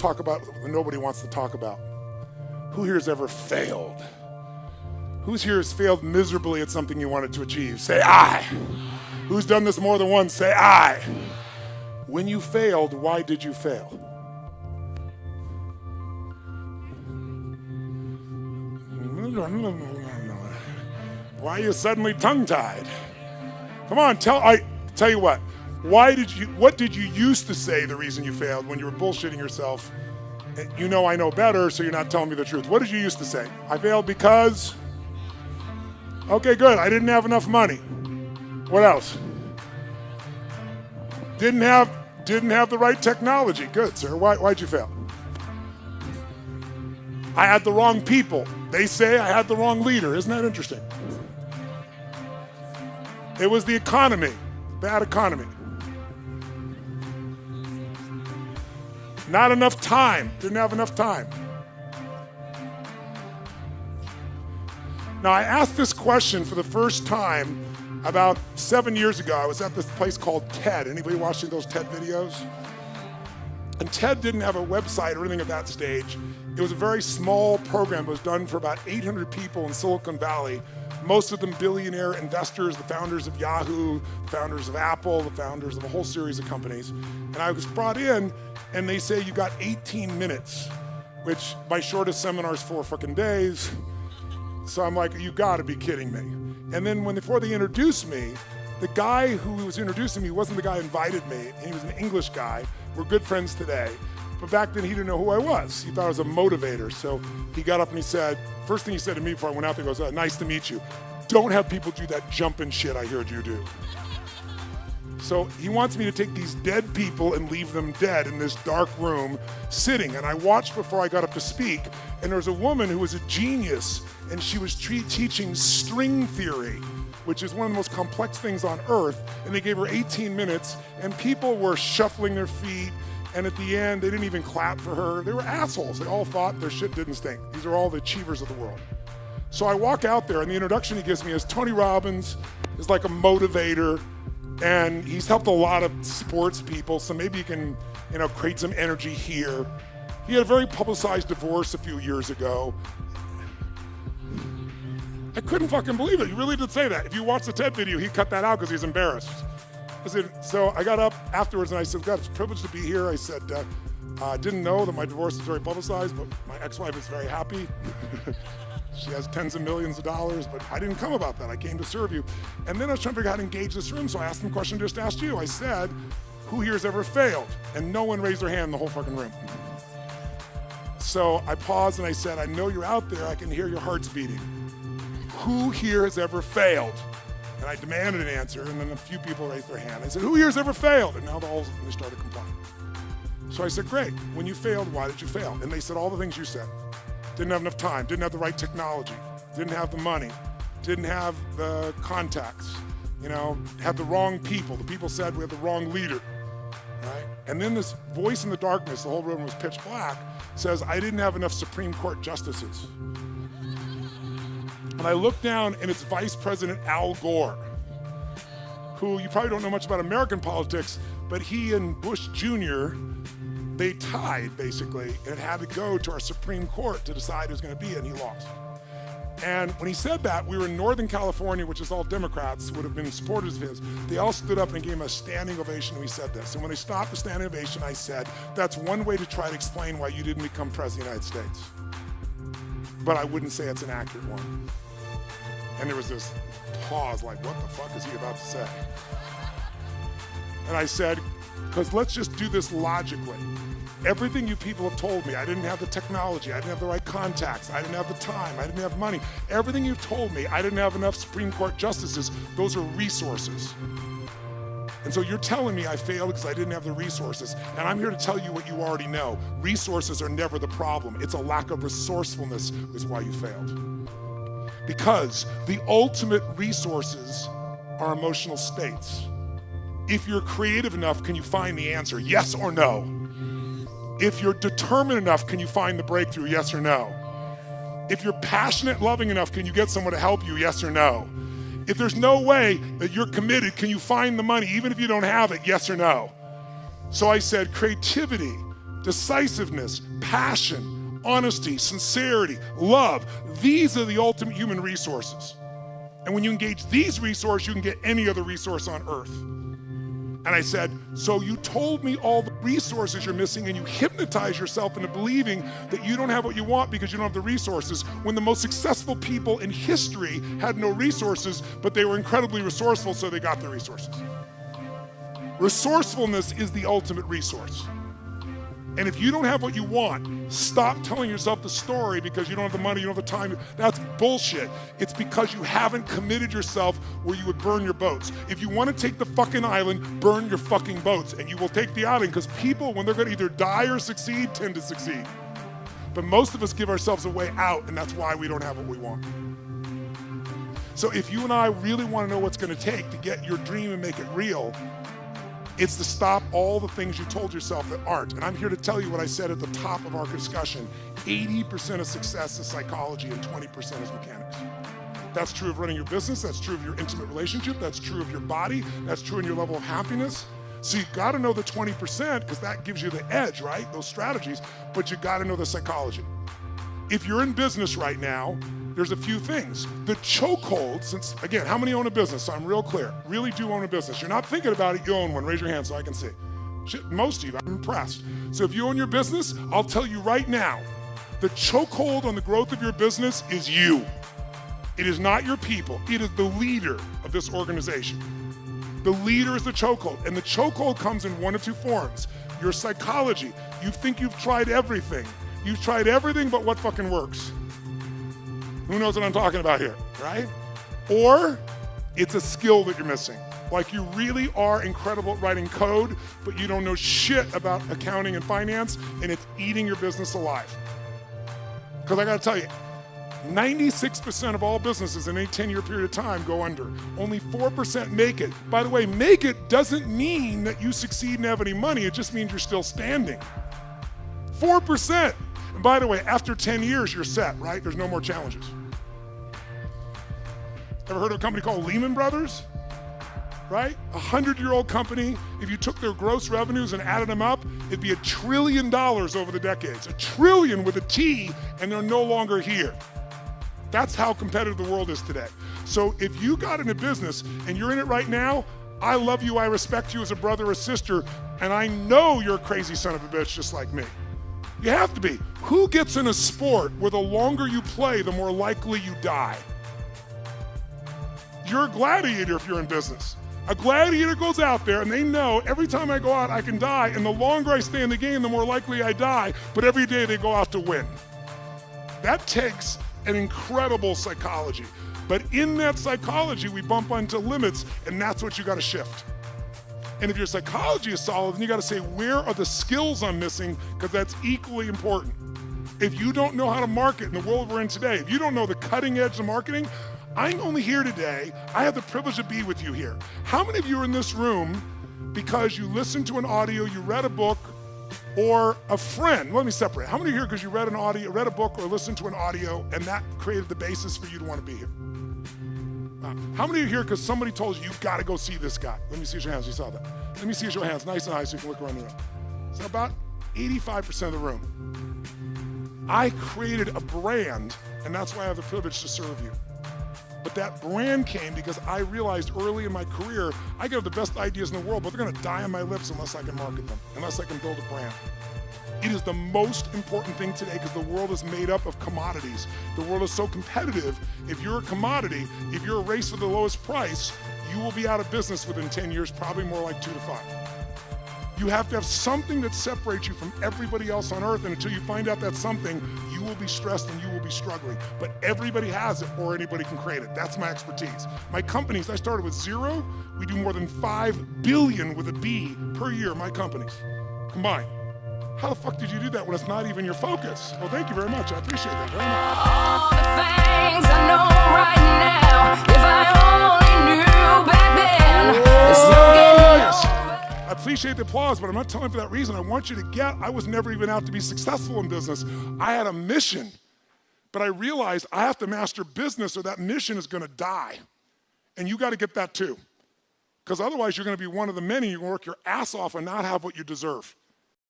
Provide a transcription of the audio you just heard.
talk about what nobody wants to talk about. Who here has ever failed? Who's here has failed miserably at something you wanted to achieve? Say I. Who's done this more than once? Say I. When you failed, why did you fail? Why are you suddenly tongue-tied? Come on, tell you what. What did you used to say the reason you failed when you were bullshitting yourself? You know I know better, so you're not telling me the truth. What did you used to say? I failed because... Okay, good. I didn't have enough money. What else? Didn't have the right technology. Good, sir. Why'd you fail? I had the wrong people. They say I had the wrong leader. Isn't that interesting? It was the economy. Bad economy. Not enough time. Didn't have enough time. Now, I asked this question for the first time about 7 years ago. I was at this place called TED. Anybody watching those TED videos? And TED didn't have a website or anything at that stage. It was a very small program. It was done for about 800 people in Silicon Valley, most of them billionaire investors, the founders of Yahoo, the founders of Apple, the founders of a whole series of companies. And I was brought in, and they say you got 18 minutes, which my shortest seminar is 4 fucking days. So I'm like, you gotta be kidding me. And then before they introduced me, the guy who was introducing me wasn't the guy who invited me. He was an English guy. We're good friends today. But back then he didn't know who I was. He thought I was a motivator. So he got up and he said, first thing he said to me before I went out there, he goes, nice to meet you. Don't have people do that jumping shit I heard you do. So he wants me to take these dead people and leave them dead in this dark room sitting. And I watched before I got up to speak, and there was a woman who was a genius, and she was teaching string theory, which is one of the most complex things on earth. And they gave her 18 minutes, and people were shuffling their feet, and at the end, they didn't even clap for her. They were assholes. They all thought their shit didn't stink. These are all the achievers of the world. So I walk out there, and the introduction he gives me is Tony Robbins is like a motivator, and he's helped a lot of sports people, so maybe you can, create some energy here. He had a very publicized divorce a few years ago. I couldn't fucking believe it. He really did say that. If you watch the TED video, he cut that out because he's embarrassed. So I got up afterwards and I said, God, it's a privilege to be here. I said, I didn't know that my divorce is very publicized, but my ex-wife is very happy. She has tens of millions of dollars, but I didn't come about that. I came to serve you. And then I was trying to figure out how to engage this room, so I asked them a question I just asked you. I said, who here has ever failed? And no one raised their hand in the whole fucking room. So I paused and I said, I know you're out there. I can hear your hearts beating. Who here has ever failed? And I demanded an answer, and then a few people raised their hand. I said, who here has ever failed? And now they started complying. So I said, great. When you failed, why did you fail? And they said all the things you said. Didn't have enough time, didn't have the right technology, didn't have the money, didn't have the contacts, had the wrong people. The people said we had the wrong leader, right? And then this voice in the darkness, the whole room was pitch black, says, I didn't have enough Supreme Court justices. And I look down and it's Vice President Al Gore, who you probably don't know much about American politics, but he and Bush Jr., they tied, basically, and it had to go to our Supreme Court to decide who's going to be it, and he lost. And when he said that, we were in Northern California, which is all Democrats, would have been supporters of his. They all stood up and gave him a standing ovation when he said this. And when they stopped the standing ovation, I said, that's one way to try to explain why you didn't become president of the United States. But I wouldn't say it's an accurate one. And there was this pause, like, what the fuck is he about to say? And I said, because let's just do this logically. Everything you people have told me, I didn't have the technology, I didn't have the right contacts, I didn't have the time, I didn't have money. Everything you've told me, I didn't have enough Supreme Court justices, those are resources. And so you're telling me I failed because I didn't have the resources. And I'm here to tell you what you already know. Resources are never the problem. It's a lack of resourcefulness is why you failed. Because the ultimate resources are emotional states. If you're creative enough, can you find the answer? Yes or no? If you're determined enough, can you find the breakthrough? Yes or no? If you're passionate, loving enough, can you get someone to help you? Yes or no? If there's no way that you're committed, can you find the money even if you don't have it? Yes or no? So I said creativity, decisiveness, passion, honesty, sincerity, love. These are the ultimate human resources. And when you engage these resources, you can get any other resource on earth. And I said, so you told me all the resources you're missing and you hypnotize yourself into believing that you don't have what you want because you don't have the resources, when the most successful people in history had no resources, but they were incredibly resourceful, so they got the resources. Resourcefulness is the ultimate resource. And if you don't have what you want, stop telling yourself the story because you don't have the money, you don't have the time. That's bullshit. It's because you haven't committed yourself where you would burn your boats. If you want to take the fucking island, burn your fucking boats, and you will take the island, because people, when they're going to either die or succeed, tend to succeed. But most of us give ourselves a way out, and that's why we don't have what we want. So if you and I really want to know what's going to take to get your dream and make it real, it's to stop all the things you told yourself that aren't. And I'm here to tell you what I said at the top of our discussion. 80% of success is psychology and 20% is mechanics. That's true of running your business. That's true of your intimate relationship. That's true of your body. That's true in your level of happiness. So you gotta know the 20% because that gives you the edge, right? Those strategies, but you gotta know the psychology. If you're in business right now, there's a few things. The chokehold, since, again, how many own a business? So I'm real clear, really do own a business. You're not thinking about it, you own one. Raise your hand so I can see. Shit, most of you, I'm impressed. So if you own your business, I'll tell you right now, the chokehold on the growth of your business is you. It is not your people. It is the leader of this organization. The leader is the chokehold, and the chokehold comes in one of two forms. Your psychology. You think you've tried everything. You've tried everything but what fucking works. Who knows what I'm talking about here, right? Or it's a skill that you're missing. Like you really are incredible at writing code, but you don't know shit about accounting and finance, and it's eating your business alive. Because I gotta tell you, 96% of all businesses in a 10-year period of time go under. Only 4% make it. By the way, make it doesn't mean that you succeed and have any money, it just means you're still standing. 4%. And by the way, after 10 years, you're set, right? There's no more challenges. Ever heard of a company called Lehman Brothers? Right? 100-year-old company. If you took their gross revenues and added them up, it'd be $1 trillion over the decades. $1 trillion with a T, and they're no longer here. That's how competitive the world is today. So if you got in a business and you're in it right now, I love you, I respect you as a brother or sister, and I know you're a crazy son of a bitch just like me. You have to be. Who gets in a sport where the longer you play, the more likely you die? You're a gladiator if you're in business. A gladiator goes out there and they know every time I go out, I can die, and the longer I stay in the game, the more likely I die, but every day they go out to win. That takes an incredible psychology. But in that psychology, we bump onto limits, and that's what you gotta shift. And if your psychology is solid, then you gotta say, where are the skills I'm missing? Because that's equally important. If you don't know how to market in the world we're in today, if you don't know the cutting edge of marketing, I'm only here today, I have the privilege to be with you here. How many of you are in this room because you listened to an audio, you read a book, or a friend? Let me separate. How many are here because you read an audio, read a book, or listened to an audio, and that created the basis for you to want to be here? How many are here because somebody told you, you've got to go see this guy? Let me see your hands, you saw that. Let me see your hands, nice and high so you can look around the room. So about 85% of the room. I created a brand, and that's why I have the privilege to serve you. But that brand came because I realized early in my career, I could have the best ideas in the world, but they're gonna die on my lips unless I can market them, unless I can build a brand. It is the most important thing today because the world is made up of commodities. The world is so competitive. If you're a commodity, if you're a race for the lowest price, you will be out of business within 10 years, probably more like 2 to 5. You have to have something that separates you from everybody else on earth, and until you find out that something, you will be stressed and you will be struggling. But everybody has it or anybody can create it. That's my expertise. My companies, I started with 0. We do more than 5 billion with a B per year, my companies, combined. How the fuck did you do that when it's not even your focus? Well, thank you very much. I appreciate that very much. All the things I know right now, if I only knew back then, there's no getting over. I appreciate the applause, but I'm not telling you for that reason. I want you to get, I was never even out to be successful in business. I had a mission, but I realized I have to master business or that mission is gonna die. And you gotta get that too. Because otherwise you're gonna be one of the many, you're gonna work your ass off and not have what you deserve.